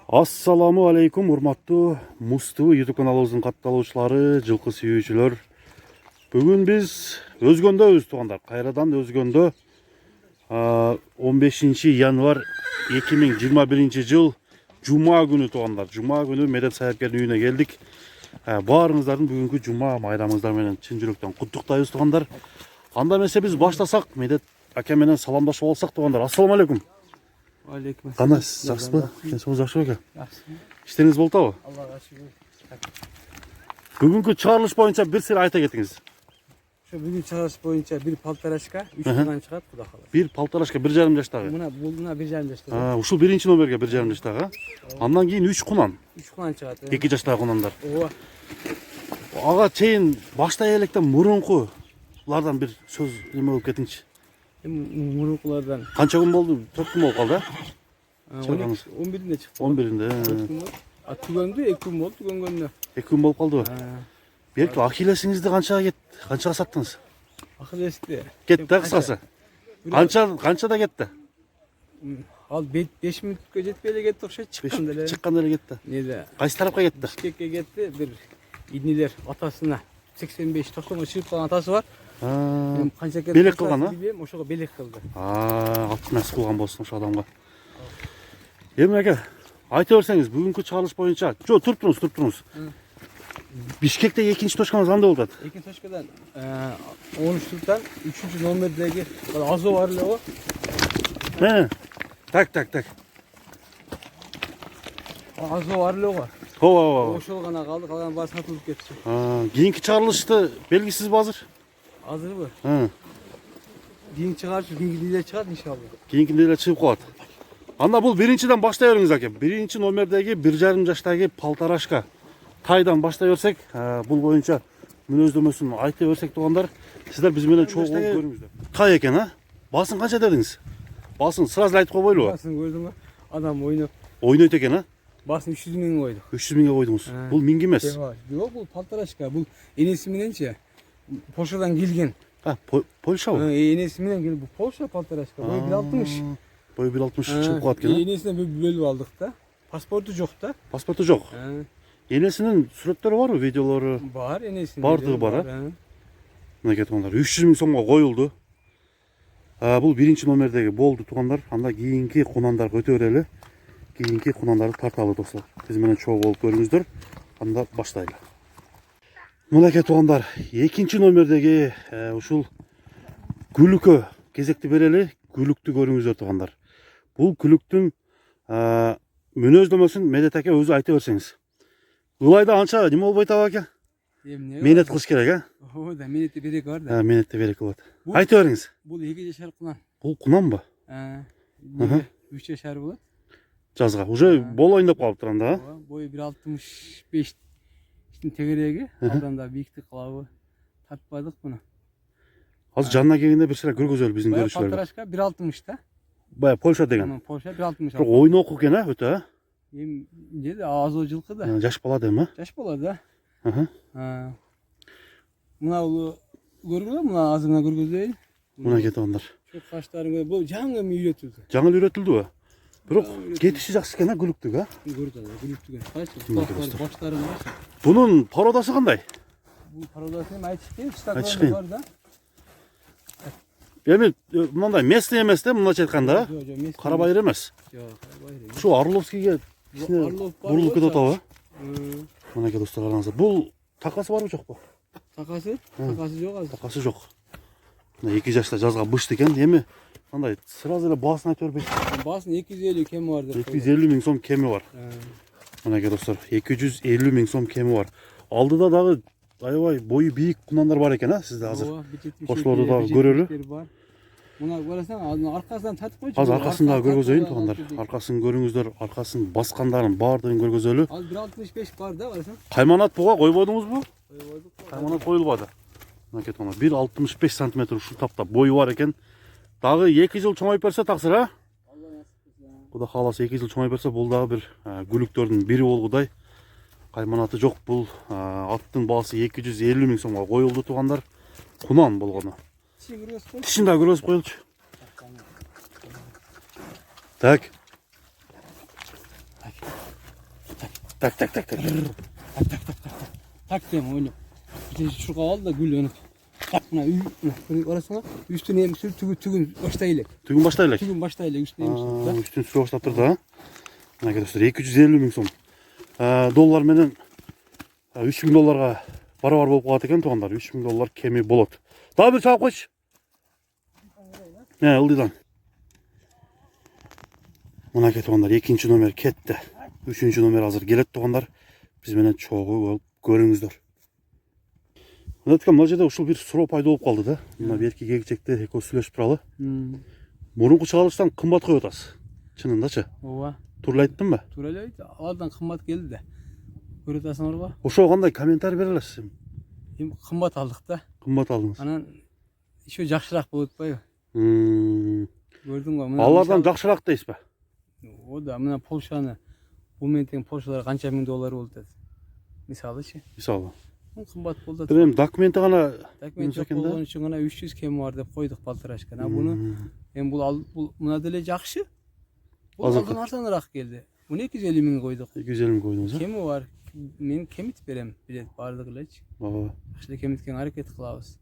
Assalamu alaikum, урматтуу Мусту YouTube каналыбыздын катталуучулары, жылкы сүйүүчүлөр. Бүгүн биз өзгөндөбүз туугандар. Кайрадан өзгөндө 15 январь 2021 жыл Жума күнү туугандар. Жума күнү Медет Саяпкердин үйүнө келдик. Баарыңыздардын бүгүнкү Жума майрамыңыздар менен чын жүрөктөн куттуктайбыз туугандар. Анда эмесе биз баштасак, Медет аке менен саламдашып алсак туугандар. Ассаламу алейкум. Алейкум. Канас, жакшыбы? Кенсиңиз жакшы беле? Жакшы. Иштериңиз болуп атабы? Аллага шүгүр. Бүгүнкү чыгарылыш боюнча бир сыр айта кетиңиз. Şu bugün çağrış boyunca bir paltaraşka 3 yıldan çıkart Kuda kalır. Bir paltaraşka 1,5 жаштагы. Buna 1,5 yaşta. Ушул биринчи номерге 1,5 жаштагы. Андан кийин 3 кунан. 3 kulan çıkart. 2 жаштагы кунандар. Ова. Ага чейин баштай электен мурункулардан бир сөз неме болуп кетиңчи. Muruklardan. Канча күн болду? 4 күн болуп калды, 11'inde çıktı. 11'inde. Tügöndü 2 gün oldu tügöngönde. 2 күн болуп калдыбы? Берки Ахиллесиңизди канчага саттыңыз? Akıl esti. Кетти да кыскасы. Канчада кетти? Al 5 minutga жетпей эле кетти окшойт чыкканда эле. Чыкканда эле кетти. Неде? Кайсы тарапка кетти? Бишкекке кетти. Bir İdniler atasına 85-90 çıkıp kalan atası var. Kança ketти? Белек кылган, а? Билбейм, ошого белек кылды. Ат мәс кылган болсун ошо адамга. Эми аке, айта берсеңиз, бүгүнкү чыгарылыш боюнча, туруп туруңуз. Бишкекте экинчи точкаңыз кандай болуп атат? Ekin Toşka'dan 13 Türk'ten 3. nomerdeki Azo var o. Так. Azo var o. Ооба. Oş olgana kaldı, kalan var satılıp geçti. Кийинки чыгарылышты белгисизби азыр? Hazır mı? Hı. Din çıkar, şu din çıkar inşallah. Кийинкинде эле чыгып калат. Анда бул биринчиден баштай бериңиz аке. Биринчи номердеги 1,5 жаштагы палтарашка тайдан баштай берсек, бул боюнча мүнөздөмөсүн айта берсек туугандар, сиздер биз менен чогуу болуп көрүңүздөр. Тай экен, а? Басын канча дедиңиз? Басын сразу айтып койбойлубу? Basın gördün mü? Adam oynuyor. Ойнойт экен, а? Basın 300 bin koydu. 300 миңге койдуңуз. Бул миң эмес. Yok bu paltaraşka, bu enesiminençe. Polşa'dan gelgen. Польшабы? Enesinden geldi bu Polşa paltaraşka. Boyu 1.60. Boyu 1.60 чыгып калат экен, а? Enesinden bir bölüp aldık da. Pasportu yok da. Паспорту жок. Энесинин сүрөттөрү барбы, видеолору? Бар enesinden. Бардыгы бар, а? Мынакей туугандар, 300 миң сомго коюлду. Бул биринчи номердеги болду туугандар. Анда кийинки кунандар өтө берели. Кийинки кунандарды тарталы достор. Биз менен чогуу болуп көрүңүздөр. Анда баштайлы. Мынакей туугандар, экинчи номердеги ушул күлүккө кезекти берели. Күлүктү көрүңүздөр туугандар. Бул күлүктүн мүнөздөмөсүн Медет аке өзү айта берсеңиз. Ылайда анча неме болбойт аке? Менет кылыш керек, а? О, да менетте берек бар да. Менетте берек болот. Айта бериңиз. Бул 2 жашар кунан. Бул кунанбы? 3 жашар болот. Жазга. Уже бол ойноп калыптыр анда. Бою 1.65 тегереги. Алданда бииктик кылабы. Тартпадык буну. Азыр жанына келгенде бир сыра көргөзөлү биздин көрүүчүлөргө. Палтарашка 1.60 да. Бая Польша деген. Польша 1.60. Бирок ойноку экен, а, өтө, а? Эмне азо жылкы да. Жаш бала дем, а? Жаш бала да. Мына көргүлө, мына азына көргөзөйүн. Мына кетип Şu kaşlarını bu жаңы үйрөтүлдү. Жаңы үйрөтүлдүбү? Бирок кетиши жакшы экен, а, күлүктүк, а? Көрдү, күлүктүгөн. Кайсы? Баштарын бар. Бунун породасы кандай? Bu parodaсын айтышпайм, Айтышпайм. стаканы бар да. Эми мындай местный эмес да, мындайча айтканда, карабайыр эмес. Жок, карабайыр. Ушу Орловскийге бурулуп кетип атабы? Мынакей достор караңыздар. Бул такасы барбы жокпу? Такасы? Такасы жок азыр. Такасы жок. Мына 2 жашта жазга бышты экен. Эми мындай сразу эле баасын айта бербейсиз. Баасын 250 кеми бар деп. 250 миң сом кеми бар. Мынакей достор, 250 миң сом кеми бар. Алдыда дагы аябай бою бийик кунандар бар экен, а, сизде азыр. Кошлорду дагы көрөлү. Мына көрөсөң, аркасынан тартып койчу. Азыр аркасын дагы көргөзөйүн туугандар. Аркасын көрүңүздөр, аркасын баскандарын баардыгын көргөзөлү. Ал 1.65 бар да, көрөсөң. Кайманат буга койбодуңузбу? Койбодук. Кайманат коюлбады. Мынакей туугандар, 1.65 см ушул тапта бою бар экен. Дагы 2 жыл чоңоюп берсе таксыр, а? Куда кааласа 2 жыл чоңоюп берсе, бул дагы бир күлүктөрдүн бири болгудай. Кайманаты жок, бул аттын баасы 250 миң сомго коюлду туугандар. Кунан болгону. Тишин дагы көргөзүп коелучу. Так. Tak tak tak tak. Tak diyeyim oyunu. Bir şuraya al da gül önüp. Buna orasına üstüne hem sür tügün baştayla. Tügün başlayalım. Tügün baştayla üstüne hem sür. Üstün süre başlap turdu ha. Arkadaşlar 250 ming so'm. Dollar menen 3000 dollarga barabar болуп калат экен туугандар. 3000 доллар кеми болот. Дагы бир чалып койчу. Ылдыйдан. Мынакей туугандар, экинчи номер кетти. Үчүнчү номер азыр келет туугандар. Биз менен чогуу болуп көрүңүздөр. Мына жерде ушул бир суроо пайда болуп калды да. Мына берки кегичекте экөө сүйлөшүп туралы. Мурунку чыгарылыштан кымбат коюп атасыз. Чынындачы? Ооба. Туура айттымбы? Туура эле айт. Алардан кымбат келди да. Көрүп атасыңарбы? Ошого кандай комментарий бере аласыз? Эми кымбат алдык да. Кымбат алдыңыз. Анан еще жакшыраак болуп атпайбы? Көрдүңбү? Алардан жакшыраак дейсизби? Ода мына Полшаны бул менен тең Полшалар канча миң доллар болуп атат. Мисалычы. Мисалы. Кымбат болду. Эми документи гана Документ жок болгон үчүн гана 300 кем бар деп койдук балтырашка. Буну эми бул мына деле жакшы. Бул алдан арзаныраак келди. Муну 250 миң койдук. 250 миң койдуңуз, а? Кеми бар. Мен кемит берем, билет бардыгы элечи. Ооба. Жакшы эле кемиткенге аракет кылабыз.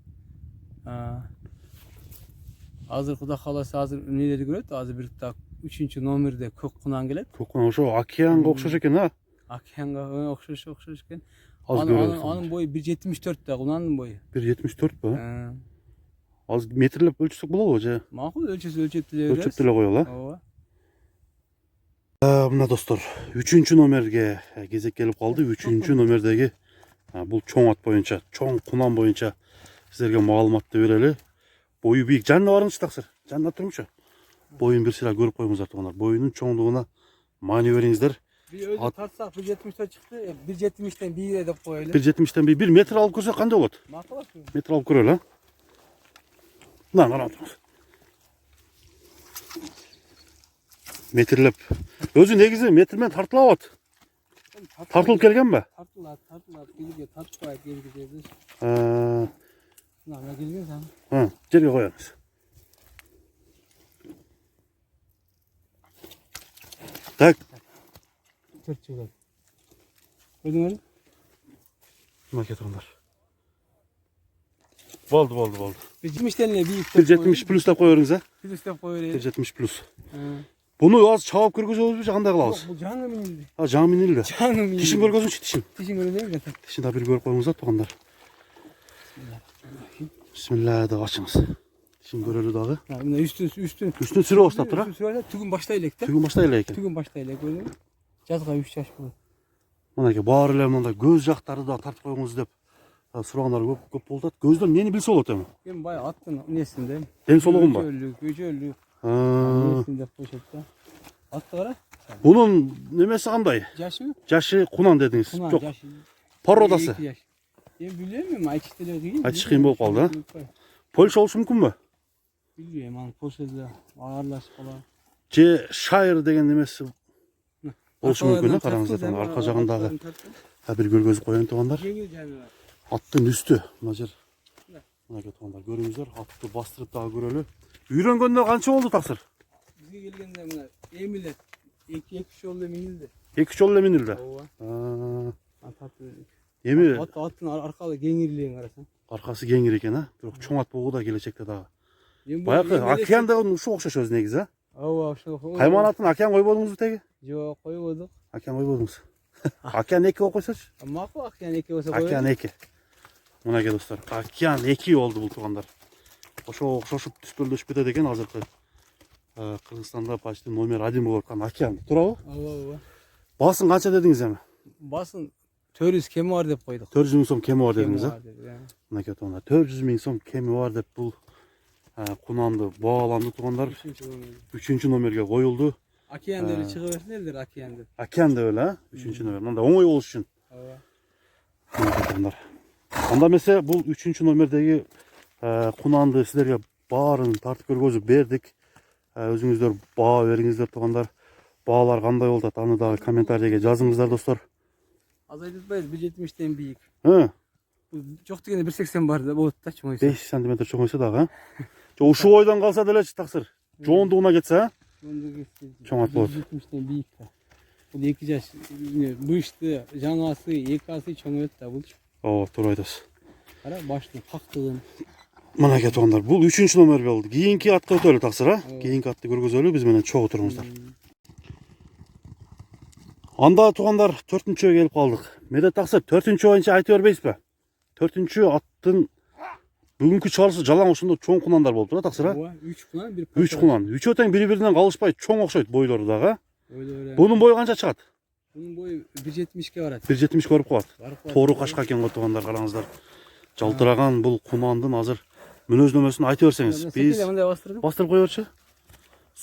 Азыр Кудай кааласа азыр эмнелерди көрөт? Азыр бир так 3-чү номерде көк кунан келет. Көк кунан ошо океанга окшош экен, а? Океанга окшош экен. Аз көрөт. Анын бою 1.74 да, кунанын бою. 1.74 ба? Az метрлеп өлчөсөк болобу же? Макул өлчөп деле беребиз. Өлчөп деле коелу, Ооба. Мына достор, 3-чү номерге кезек келип калды. 3-чү номердеги бул чоң ат боюнча, чоң кунан боюнча сиздерге маалыматты берели. Бою бийик. Жанына барыңызчы таксыр. Жанына турмучу. Боюн бир сыйра көрүп коюңуздар туугандар. Боюнун чоңдугуна маани бериңиздер. Bir özü tartsak 1.70'ten çıktı. 1.70'ten bir yere de koyalım. 1.70'ten 1 metr alıp көрсөк кандай болот? Makul olsun. Metr alıp көрөлү, а? Мына карап туруңуз. Метрлеп. Өзү негизи метр менен тартылып атат. Тартылып келгенби? Tartılar. Gelge tartpay gelge dedi. Ne gelgen sen? Жерге коёңуз. Так. Çırçılar. Gördün mü? Мына кетиңдер. Болду. 1.70'ten ne büyük. 1.70 плюс деп коёңуз, а? Plus de koyuyor. 1.70 плюс. Буну аз чабып көргөзөбүзбү же кандай кылабыз? Bu canı minildi. Жаңы минилби? Canı minildi. Тишин көргөзүңчү, тишин. Tişin görünüyor mu? Тишин да бир көрүп коюңуз, туугандар. Bismillah деп ачыңыз. Тишин көрөлү дагы. Bunda üstün. Üstün sürü başlattı, ha? Üstün sürü tügün baştayla ekti. Tügün başlayla экен. Tügün baştayla gördün mü? Жазга 3 yaş bu. Мынакей баары эле мындай көз жактары да тартып коюңуз деп сурагандар көп болуп атат. Көздөр эмнени билсе болот эми? Ben bayağı attın nesinde. Ден соолугунбу? Göcöllük. Nesinde poşet da. Attı kara. Bunun nemesi kандай? Yaşı mı? Жашы кунан дедиңиz. Kunan Жок. yaşı. Породасы. 2 yaş. Ben bilmiyorum ayçisteler değil. Ayçiş kıyım болуп калды, ha? Польша болушу мүмкүнбү? Bilmiyorum hani Polşa'da ağırlaşıp falan. Же Шайыр деген немеси болушу мүмкүн, ha? Караңыздар, арка жагындагы. Бир көргөзүп коеюн туугандар. Жеңил жаныбар. Аттын үстү мына жер. Мынакей туугандар көрүңүздөр, атты бастырып дагы көрөлү. Үйрөнгөнүнө канча болду таксыр? Bizge gelgende mına emiler. 2-3 yolda minildi. 2-3 жолу эле минилди. Ооба. Atatı. Эми Attın arkalı gengirliğin arasın. аркасы кеңир экен, а? Бирок чоң ат болуу да келечекте дагы. Баягы океан деген ушул окшош өзү негизи, а? Ооба, ошо. Кайман атын океан койбодуңузбу теги? Жок, койбодук. Океан койбодуңуз. Океан 2 болуп койсочу? Макул океан 2 болсо койот. Океан 2. Мынакей достор, океан 2 болду бул туугандар. Ошо окшошуп түспөлдөшүп кетет экен азыркы. Кыргызстанда почти номер 1 болуп аткан океан, туурабы? Ооба. Басын канча дедиңиз эми? Басын 400 кеми бар деп койдук. 400 миң сом кеми бар дедиңиз, а? Мынакей туугандар, 400 миң сом кеми бар деп бул кунанды бааланды туугандар. 3-чү номерге коюлду. Океан деп чыгып берсин элдер океан деп. Океан деп эле, а? 3-чү номер. Мындай оңой болуш үчүн. Ооба. Туугандар. Анда эмесе бул 3-чү номердеги кунанды сиздерге баарын тартып көргөзүп бердик. Өзүңүздөр баа бериңиздер туугандар. Баалар кандай болуп атат? Аны дагы комментарийге жазыңыздар достор. Az aytпайбыз 1.70'ten büyük. Жок дегенде 1.80 бар да болот да чоңойсо. 5 см чоңойсо дагы, а? Ушул бойдон калса делечи таксыр. Жоондугуна кетсе, а? Чоң ат болот. 1.70'ten büyük. Бул 2 жаш бышты, жаңасы, экасы чоң өт да бул. Ооба, туура айтасыз. Кара баштын кактыгын. Мынакей туугандар, бул 3-чү номер болду. Кийинки атты өтөлү таксыр, а? Кийинки атты көргөзөлү, биз менен чогуу туруңуздар. Анда туугандар 4-чүгө келип калдык. Медет таксыр 4-чү боюнча айтып бербейсизби? 4-чү аттын бүгүнкү чыгарылышы жалаң ошондо чоң кунандар болуп тура таксыр, а? Ооба, 3 кунан, 1 3 кунан. Үчөө тең бири-биринен калышпай чоң окшойт бойлору дагы, а? Ойлор. Бунун бою канча чыгат? Бунун бою 1.70ке барат. 1.70 көрүп калат. Барып калат. Тору кашка экен го туугандар, караңыздар. Жалтыраган бул кунандын азыр мүнөздөмөсүн айтып берсеңиз. Биз мындай бастырдым. бастырып кое берчи.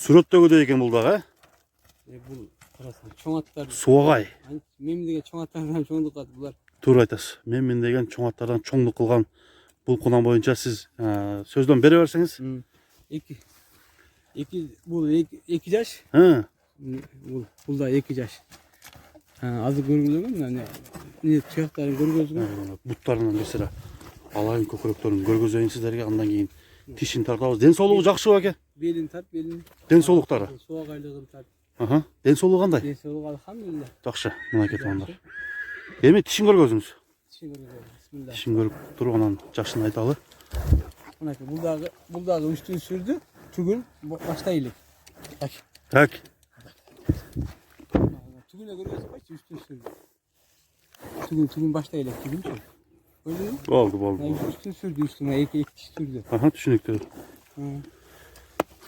Сүрөттөгүдөй экен бул дагы, Бул карасаң чоң аттар. Суагай. Мен деген чоң аттардан чоңдук ат булар. Туура айтасыз. Мен деген чоң аттардан чоңдук кылган бул кунан боюнча сиз сөздөн бере берсеңиз. 2 бул 2 жаш. Бул да 2 жаш. Азыр көргүлөгөн мына не түйөктөрүн көргөзгөн. Буттарынан бесера алайын көкүрөктөрүн көргөзөйүн сиздерге, андан кийин тишин тартабыз. Ден соолугу жакшыбы аке? Белин тарт, белин. Ден соолуктары. Суагайлыгын тарт. Ден соолугу кандай? Ден соолугу алхамдулилlah. Жакшы, мынакей туугандар. Эми тишин көргөзүңүз. Тишин көргөзөйүн. Бисмилlah. Тишин көрүп туруп анан жакшын айталы. Мынакей бул дагы үстүн сүрдү. Түгүн баштайлык. Так. Түгүнө көргөзүп койчу үстүн сүрдү. Түгүн баштайлык түгүнчү. Көрдүңүзбү? Болду. Üstün sürdü üstüne, iki diş sürdü. Түшүнүктүү.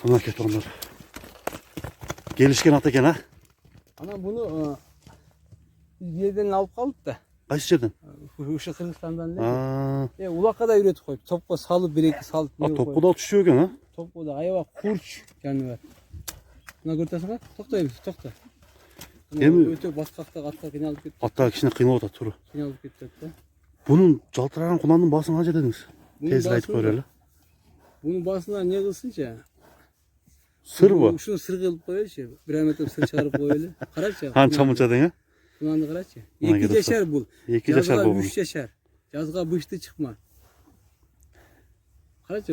Мынакей туугандар. Келишкен ат экен, а? Ana bunu bir yerden alıp kaldık da. Кайсы жерден? Uşu Kırgızistan'dan değil. Ulak'a da üretip koyup. Topla salıp, bir iki salıp. Topku da түшүп экен, а? Topla da ayva kurç canı var. Buna görüyorsun bak. Tokta bir tokta. Öte baskakta katta kinalıp gitti. Аттагы кичине кыйнап атат, тууру. Kinalıp gitti. Bunun жалтыраган кунандын баасын кача дедиңиз? Тез айтып көрөлү. Bunun basına ne kılsınca? Sır bu. Şunu sır kılıp koyuyor. Bir ametim sır çıkarıp koyuyor. Karaça. Kança mınça deň, Kunandı karaça. 2 yaşar bul. 2 yaşar bu. 3 yaşar. Yazga bıştı çıkma. Karaça.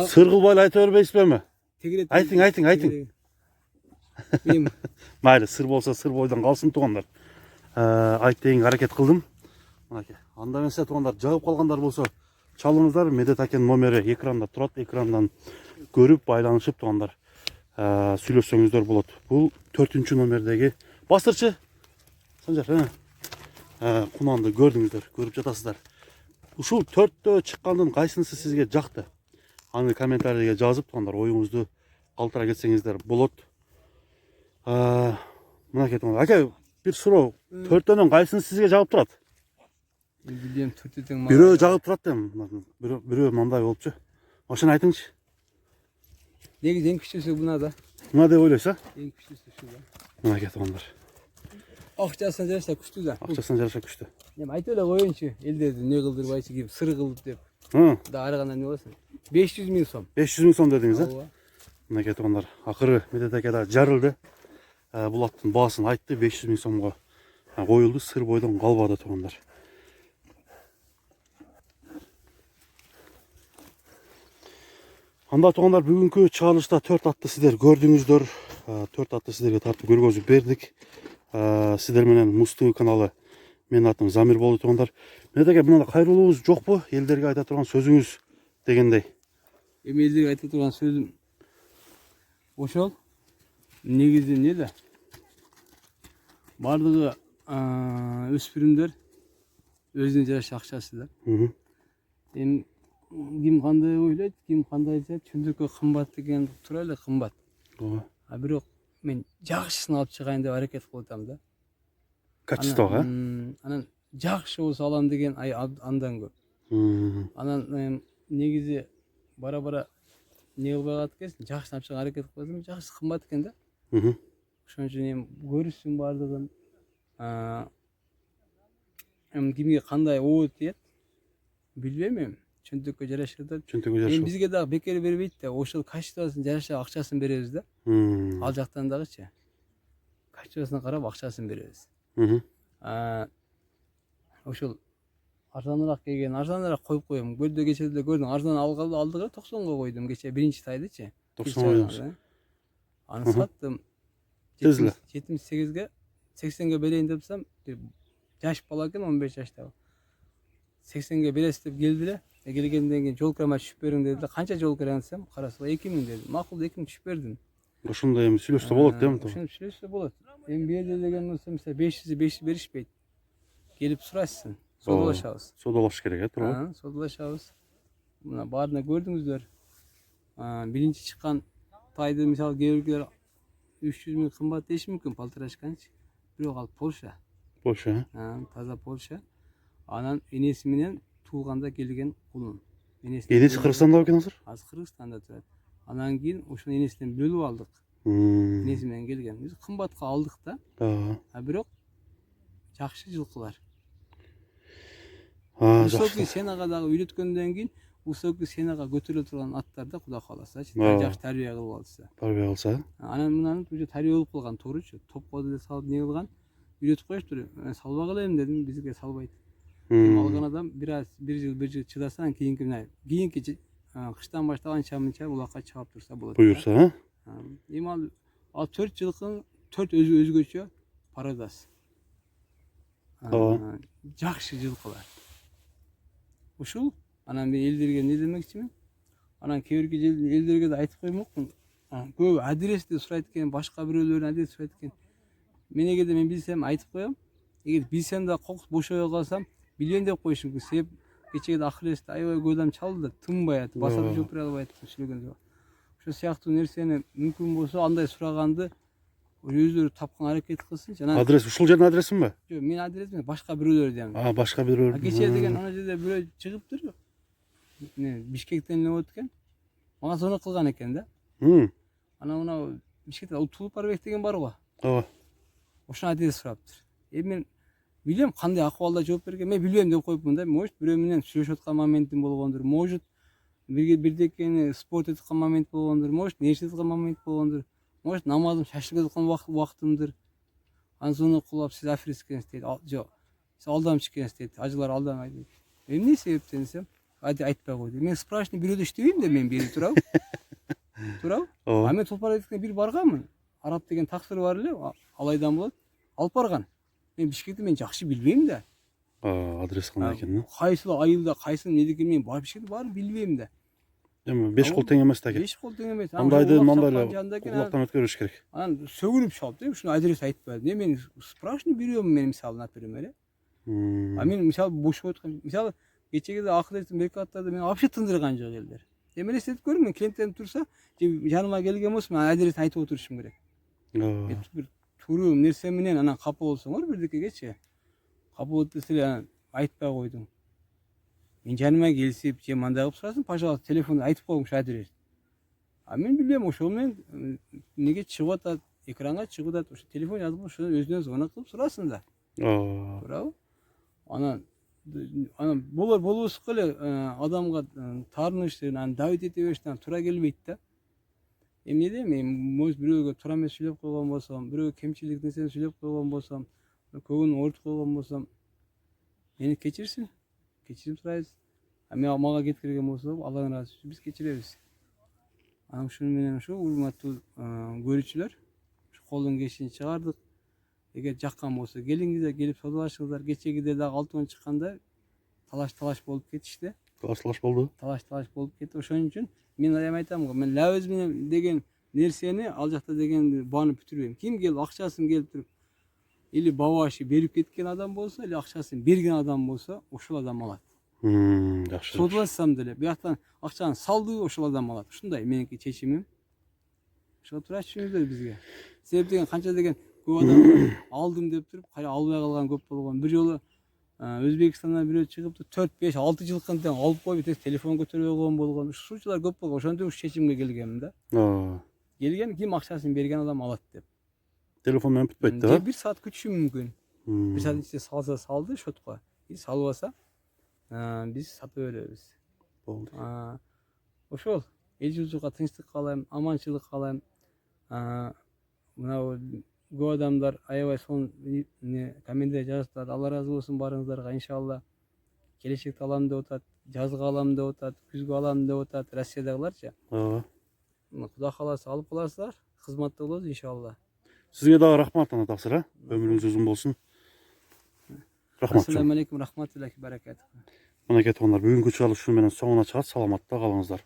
Sır kılbayla ayta berбейсизби? Ayting. Mayli, sır bolsa sır boydan kalsın tuğanlar. Ayt deyin hareket kıldım. Анда эмесе туғандар, жагып калгандар болсо чалыңыздар. Медет акенин номери экранда турат, экрандан көрүп байланышып туғандар сүйлөшсөңүздөр болот. Бул 4-чү номердеги бастырчы Санжар, кунанды көрдүңүздөр, көрүп жатасыздар. Ушул 4тө чыккандын кайсынысы сизге жакты? Аны комментарийге жазып туғандар, оюңузду калтыра кетсеңиздер болот. Мынакей туғандар, аке бир суроо, 4төнүн кайсынысы сизге жагып турат? Bildiğim Türk'ten Biri jagып турат дейм. Бирөө мындай болупчу. Ошону айтыңчы. Негизи эң күчтүүсү бuna da. Мына деп ойлойсуз, а? Эң күчтүүсү шу да. Мынакей туғандар. Акчасына жараша күчтүү да. Акчасына жараша күчтүү. Эми айтып эле коеюнчу, элдерди не кылдырбайчы кеп, сыр кылып деп. Да арыганда не болосун? 500 000 сом. 500 000 сом дедиңиз, а? Ооба. Мынакей туғандар. Акыры Медет аке да жарылды. Бул аттын баасын айтты, 500 000 сомго коюлду, сыр бойдон калбады туғандар. Анда туғандар, бүгүнкү чыгарылышта 4 атты сиздер көрдүңүздөр. 4 атты сиздерге тартып көргөзүп бердик. Сиздер менен Муз-ТV каналы. Менин атым Замир болду туғандар. Медет аке, мында кайрылуубуз жокпу? Элдерге айта турган сөзүңүз дегендей. Эми элдерге айта турган сөзүм ошол. Негизи эмне да? Бардыгы өспүрүмдөр өзүнө жараша акчасы да. Эми ким кандай ойлойт, ким кандай айтат, чүндүккө кымбат деген туура эле кымбат. Бирок мен жакшысын алып чыгайын деп аракет кылып атам да. Качествого, Анан жакшы болсо алам деген андан көп. Анан негизи бара не кылбай калат экенсиң, жакшысын алып чыгууга аракет кылып атсаң, жакшысы кымбат экен да. Ошон үчүн эми көрүшсүн бардыгын. Кимге кандай оот тиет билбейм эми. Чөнтөккө жарашыр да. Эми бизге дагы бекер бербейт да. Ошол качествосын жараша акчасын беребиз да. Ал жактан дагычы. Качествосуна карап акчасын беребиз. Ошол арзаныраак келген, арзаныраак коюп коем. Көлдө кече деле көрдүм, арзан алдыга 90го койдум кече биринчи тайдычы. 90. Аны саттым. 78ге 80'ge bereyim depsem yaş bala eкен 15 yaşta. 80'ge beresiz dep geldiler. Келгенден кийин жол кирама түшүп бериң dediler. Канча жол кирем десем, карасам 2000 dedi. Макул 2000 түшүп бердим. Ошондой эми сүйлөшсө болот да эми. Ошону сүйлөшсө болот. Эми бу жерде деген болсо мисалы 500 беришпейт. Келип сурайсың. Содалашабыз. Содалаш керек, туура. Содалашабыз. Мына баарына көрдүңүздөр. Биринчи чыккан тайды мисалы кээ 300 миң кымбат деши мүмкүн полторашканчы. Бирок ал Польша. Польша. Таза Польша. Анан энеси менен туулганда келген кулун. Энеси Кыргызстанда экен азыр? Азыр Кыргызстанда турат. Анан кийин ошону энесинен бөлүп алдык. Энеси менен келген. Биз кымбатка алдык да. Бирок жакшы жылкылар. Высокий сенага дагы үйрөткөндөн кийин высокий сенага көтөрүлө турган аттар да Кудай кааласачы. Жакшы тарбия кылып алса. Тарбия кылса. Анан мынаны уже тарбия болуп калган, тууручу. Топко деле салып не кылган. Үйрөтүп коюштур. Мен салбак элем дедим, бизге салбайт. Алган адам бир жыл чыдаса, кийинки кыштан баштап анча-мынча улакка чыгып турса болот. Буюрса, Эми ал 4 жылкы 4 өзгөчө парадас. Жакшы жылкылар. Ушул анан мен элдерге не демекчимин? Анан кээ бир элдерге да айтып коймокмун. Көп адрести сурайт экен, башка бирөөлөрдүн адреси сурайт экен. Мен эгерде мен билсем айтып коем. Эгер билсем да кокус бошой калсам, билбейм деп коюшум керек. Себеп кечеге акыресте аябай көп адам чалды да, тынбай атты, басып жооп бере албай атты сүйлөгөндө. Ошо сыяктуу нерсени мүмкүн болсо андай сураганды өздөрү тапкан аракет кылсынчы. Адрес ушул жердин адресинби? Жок, менин адресим башка бирөөлөр дем. Башка бирөөлөр. Кече деген ана жерде бирөө чыгыптыр. Бишкектен эле болот экен. Мага звонок кылган экен да. Анан мына Бишкекте Улуупарбек деген бар го. Ооба. Ошонун адреси сураптыр. Мен билем кандай акыбалда жооп берген. Мен билбейм деп коюпмун да. Может бирөө менен сүйлөшүп аткан моментим болгондур. Может бирдекени спорт этип аткан момент болгондур. Может нерсе аткан момент болгондур. Может намазым шашылып аткан убактымдыр. Анан звонок кылып сиз аферист экенсиз дейт. Жок. Сиз алдамчы экенсиз дейт. Ажылар алдамай дейт. Эмне себептен десем, айтпай койду. Мен спрашивание бирөөдө иштебейм да мен бери турабы? Турабы? Мен Улуупарбекке бир барганмын. Араб деген таксыр бар эле, алайдан болот. Алып барган. Мен Бишкекти мен жакшы билбейм да. Адрес кандай экен? Кайсыл айылда, кайсыл эмне экен мен Бишкекти баарын билбейм да. Эми 5 кол тең эмес да экен. 5 кол тең эмес. Андайды мындай эле кулактан өткөрүш керек. Анан сөгүнүп чалып, ушуну адрес айтпады. Мен спрашивание берем мен мисалы, например. Мен мисалы бошоп аткан, мисалы кечеге да акырет меркаттарда мен вообще тындырган жок элдер. Эми эстетип көрүм, мен клиенттерим турса, жаныма келген болсо мен адрес айтып отурушум керек. Бир туруу нерсе менен анан капа болсоңор бирдекегечи. Капа болот десе анан айтпай койдуң. Мен жаныма келип, же мындай кылып сурасың, пожалуйста, телефонду айтып коюңуз адрес. Мен билбейм, ошол менен неге чыгып атат, экранга чыгып атат, ошо телефон жазып, ошо өзүнө звонок кылып сурасың да. Туурабы? Анан болбоско эле адамга таарыныш, анан давить эте бериштен туура келбейт да. Эмне дейм, может бирөөгө туура эмес сүйлөп койгон болсом, бирөөгө кемчилик нерсени сүйлөп койгон болсом, көбүн оорутуп койгон болсом, мени кечирсин. Кечирим сурайбыз. Мага кеткирген болсо, Алланын ыраазы үчүн биз кечиребиз. Анан ушуну менен урматтуу көрүүчүлөр, колдон келишинче чыгардык. Эгер жаккан болсо келиңиздер, келип содалашыңыздар. Кечегиде дагы алтын чыкканда талаш болуп кетишти. Талаш болду. Талаш болуп кетти. Ошон үчүн мен айтам го, мен лабыз менен деген нерсени ал жакта деген бааны бүтүрбөйм. Ким келип акчасын келип туруп или бабашы берип кеткен адам болсо, или акчасын берген адам болсо, ошол адам алат. Жакшы. Содалашсам деле, бияктан акчаны салды, ошол адам алат. Ушундай меники чечимим. Ошо тура түшүнүңүздөр бизге. Себеп деген канча деген көп адам алдым деп туруп, кайра албай калган көп болгон. Бир жолу Өзбекстандан бирөө чыгып 4-5-6 жылкын тең алып коюп, телефон көтөрбөй койгон болгон. Ушунчалар көп болгон. Ошондой чечимге келгенмин да. Келген ким акчасын берген адам алат деп. Телефон менен бүтпөйт да. 1 саат күтүшүм мүмкүн. 1 саат ичинде салса салды шотко. Салбаса биз сатып беребиз. Болду. Ошол эл журтка тынчтык каалайм, аманчылык каалайм. Мына көп адамдар аябай сонун комментарий жазыптыр. Алла ыраазы болсун баарыңыздарга, иншалла. Келечекте алам деп атат, жазга алам деп атат, күзгө алам деп атат, Россиядагыларчы. Кудай кааласа алып каласыздар, кызматта болобуз иншалла. Sizge daha rahmat ana taqsir ha. Ömrünüz uzun bolsun. Rahmat. Assalamu alaikum rahmatullahi barakatuh. Mana ketganlar. Bugünkü çalışуу менен soňuna çygat. Salamatda kalыңızlar.